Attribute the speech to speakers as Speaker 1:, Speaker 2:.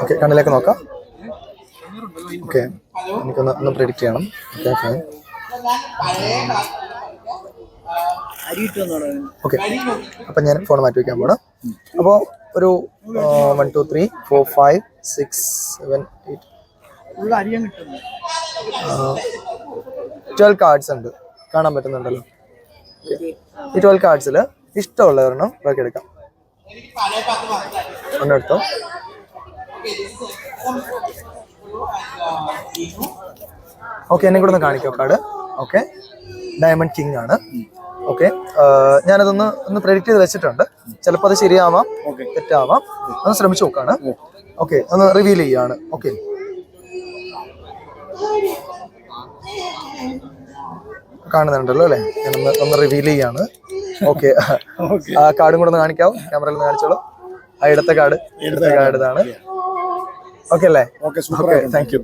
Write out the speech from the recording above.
Speaker 1: Okay, കണ്ണിലേക്ക് നോക്കാം. Okay, എനിക്കൊന്ന് പ്രെഡിക്റ്റ് ചെയ്യണം. ഓക്കെ ഓക്കെ, അപ്പം ഞാൻ ഫോൺ മാറ്റി വയ്ക്കാൻ പോകണം. അപ്പോൾ ഒരു 1 2 3 4 5 6 7 8 12 കാർഡ്സ് ഉണ്ട്, കാണാൻ പറ്റുന്നുണ്ടല്ലോ. ഈ 12 കാർഡ്സിൽ ഇഷ്ടമുള്ള ഒരെണ്ണം ബാക്കി എടുക്കാം. ഒന്നെടുത്തോ. ഓക്കെ, എന്നെ കൂടെ ഒന്ന് കാണിക്കോ കാർഡ്. ഓക്കെ, ഡയമണ്ട് കിങ് ആണ്. ഓക്കെ, ഞാനതൊന്ന് പ്രെഡിക്റ്റ് ചെയ്ത് വെച്ചിട്ടുണ്ട്. ചിലപ്പോൾ അത് ശരിയാവാം, തെറ്റാവാം. ഒന്ന് ശ്രമിച്ചു നോക്കാണ്. ഓക്കെ, ഒന്ന് റിവീൽ ചെയ്യാണ്. ഓക്കെ, കാണുന്നുണ്ടല്ലോ അല്ലേ? ഞാനൊന്ന് റിവീൽ ചെയ്യാണ്. ഓക്കെ, ആ കാർഡും കൂടെ ഒന്ന് കാണിക്കാവോ? ക്യാമറയിൽ ഒന്ന് കാണിച്ചോളൂ. ആ ഇടത്തെ കാർഡ് ഇതാണ്. ഓക്കെ അല്ലേ? Okay, thank you.